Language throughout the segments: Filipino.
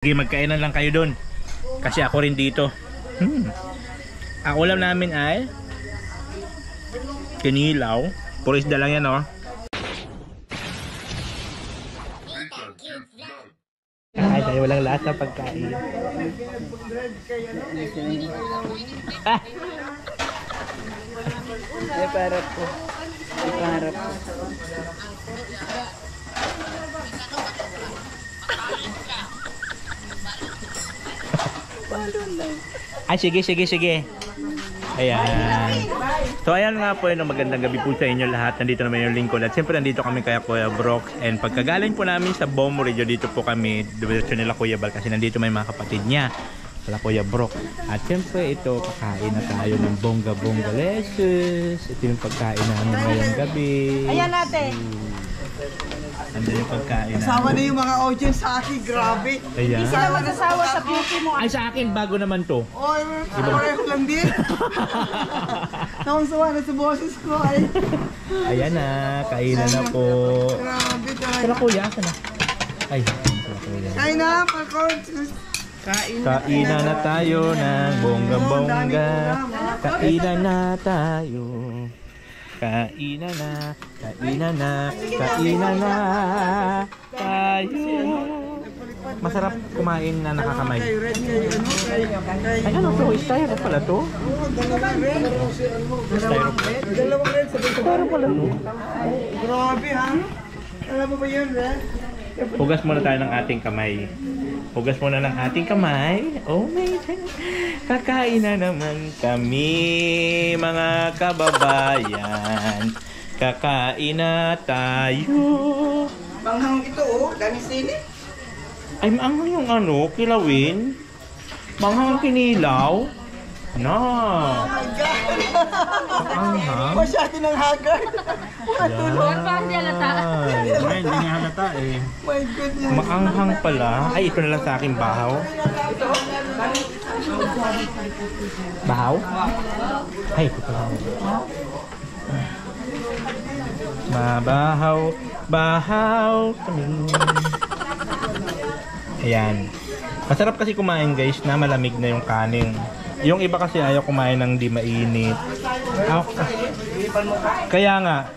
Sige, magkainan lang kayo doon. Kasi ako rin dito. Ang ulam namin ay kinilaw. Puro isda lang yan, oh. Ay, tayo walang lasa pagkain. Ah! Ay, parap po. Ay, parap po. Ay, sige. Ayan. So, ayan nga po yun. Magandang gabi po sa inyo lahat. Nandito naman yung lingkod. At siyempre, nandito kami kaya Kuya Brock. And pagkagaling po namin sa Bomo Radio, dito po kami. Diretso nila Kuya Bal. Kasi nandito may mga kapatid niya. Wala Kuya Brock. At siyempre, ito, kakain na tayo ng bongga-bongga leches. Ito yung pagkain namin ngayong gabi. Ayan natin. Andun yung pagkain namin. Kasama na yung mga audience sa akin, grabe. Ayan. Hindi sila magsasawa sa beauty mo. Ay, sa akin, bago naman to. Oy, pareho lang din. Nakangsawa na sa boses ko ay. Ayan na, kainan na po. Grabe talaga. Tara Kuya, asa na? Ay, tara Kuya. Kain na, parkour. Kainan na tayo ng bongga-bongga. Kainan na tayo. Kainan na tayo. Masarap kumain na nakakamay. Ay, ano to? Styro pala to? Styro pala. Dalawang red, sabay-sabay pala. Grabe ha? Alam mo ba yun, Red? Hugas muna tayo ng ating kamay. Hugas muna ng ating kamay. Oh my God. Kakain na naman kami, mga kababayan. Kakain na tayo. Banghang ito oh, dami sili. Ay, maanghang yung ano, kilawin. Maanghang kinilaw. Na. Oh my God! Maanghang. Masyado ng haggard. Matulog. Ay, hindi niya halata eh. My goodness. Maanghang pala. Ay, ito na lang sa aking bahaw. Bahaw? Ay, ito pala. Bahaw kami. Ayan. Masarap kasi kumain guys na malamig na yung kanin. Yung iba kasi ayaw kumain ng di mainit. Kaya nga.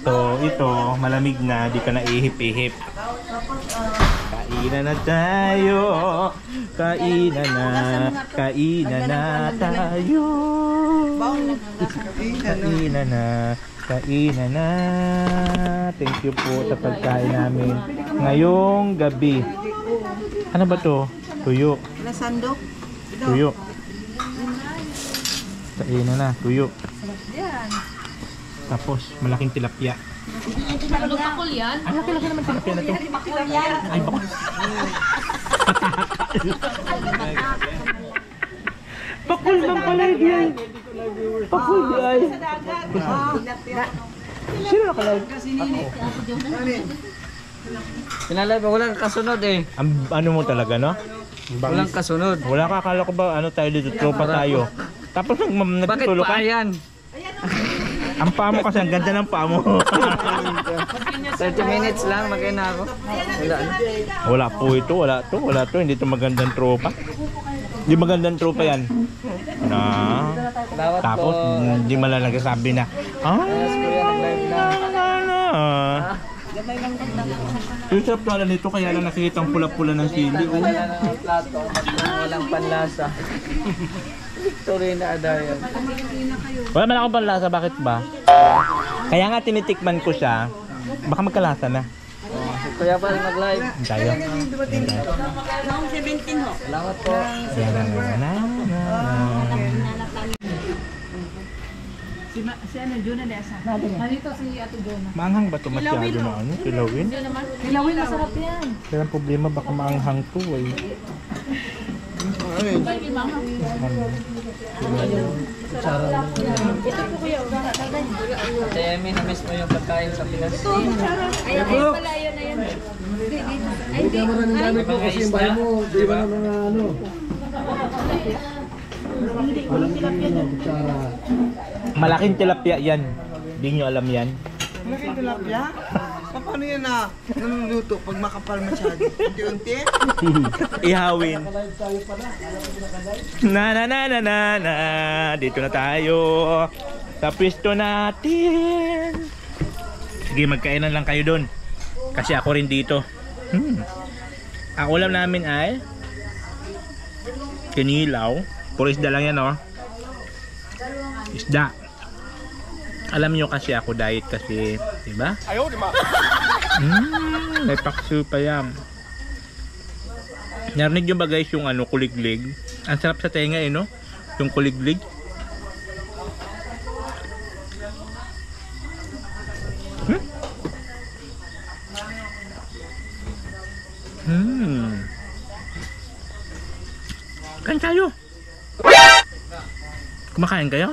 So, ito malamig na, di ka na ihip-ihip. Kainan na tayo. Kainan na tayo. Kainan na. Thank you po sa pagkain namin ngayong gabi. Ano ba to? Tuyo. Lasandok. Tuyo. Kainan na, tuyo. Tapos malaking tilapia. Bakul yan? Ay, laki naman tilapia na to. Bakul yan. Ay, bakul. Bakul lang pala yan. Bakul yan. Sino nakalive? Pinalive ako, walang kasunod eh. Ano mo talaga, no? Walang kasunod. Wala ka, akala ko ba ano tayo dito, tropa tayo. Tapos Bakit nagtutulog pa ka. yan? Ang paa mo kasi, ang ganda ng paa mo. 30 minutes lang, magkain na ako. Wala na. Wala po ito, wala to, hindi to magandang tropa. Hindi magandang tropa yan. Na. Bawat Tapos po. hindi man lang nagsasabi na, Yes, kuya, nag-live na. Yung sarap pala nito, kaya lang nakikita ang pula-pula ng sili. Wala na ng plato. Walang panlasa. Victory na adayan. Wala man akong panlasa, bakit ba? Kaya nga tinitikman ko siya, baka magkalasa na. Kuya pa rin mag-live. Tayo. Noong 17 ho. Salamat po. Si ano, Juna de Asa. Nandito si Ato Juna. Maanghang ba ito masyado na ano? Kilawin? Kilawin, masarap yan. Kaya ang problema baka maanghang to eh. Ito po kuya, Kaya may na-miss mo yung pagkain sa Pinas. Ayun pala, ayun na yan. Ay, hindi. Maraming gamit mo kasi yung bahay mo, di ba ng mga ano? Walang kutsara. Malaking tilapia yan. Hindi nyo alam yan. Malaking tilapia? Paano yan na naluluto pag makapal masyado? Unti-unti? Ihawin. Na. Dito na tayo. Sa pwesto natin. Sige, magkainan lang kayo doon. Kasi ako rin dito. Ang ulam namin ay kinilaw. Puro isda lang yan, oh. Isda. Alam nyo kasi ako diet kasi, diba? May paksu pa yan. Narinig nyo ba guys yung ano, kuliglig? Ang sarap sa tenga eh, no? Yung kuliglig. Kain tayo. Kumakain kayo?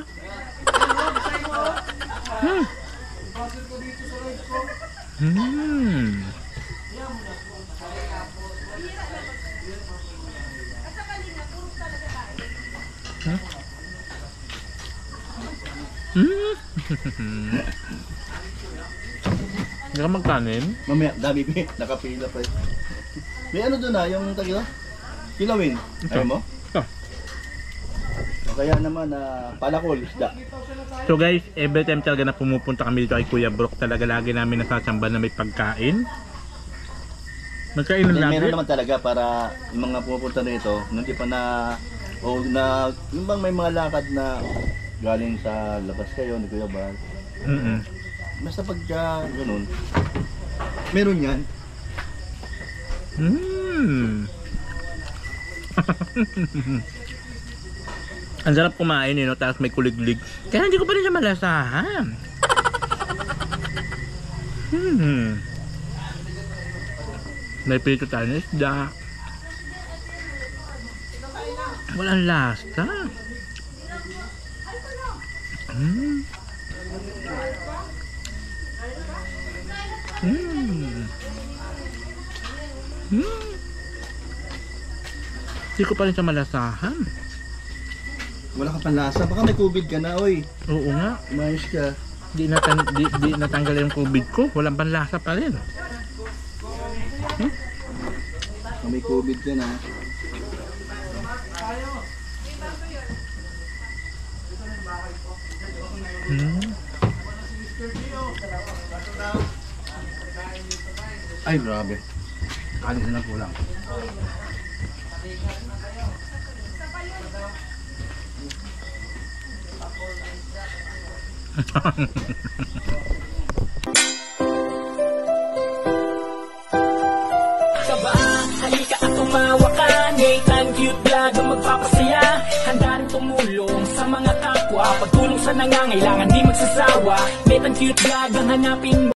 Hindi ka magkanin? Mamaya, dami pa eh. Nakapila pa eh. May ano doon ah, yung tagyo? Kilawin. Ito. Ayaw mo? Ito. O kaya naman palakol, isda. So guys, every time talaga na pumupunta kami dito kay Kuya Brock, talaga lagi namin nasasamba na may pagkain. Magkain ng lagi. Meron naman talaga para yung mga pumupunta rito, hindi pa na, o na, yung bang may mga lakad na galing sa labas kayo, ni Kuya Bal. Basta pagka ganun, meron yan. Ang sarap kumain eh, no? Tapos may kuliglig. Kaya hindi ko pa rin siya malasahan. May prito tayo na isda. Walang lasa. Hindi ko pa rin siya malasahan. Wala ka panlasa, baka may COVID ka na, oy. Oo nga. Umayos ka. Di natanggal yung COVID ko. Walang panlasa pa rin. Baka may COVID ka na. Ay, grabe. Kalis na kulang. Halika at tumawa ka, Nathan Cute Vlog ang magpapasaya. Handa rin tumulong sa mga kapwa, pagtulong sa nangangailangan di magsasawa. Nathan Cute Vlog ang hanapin mo.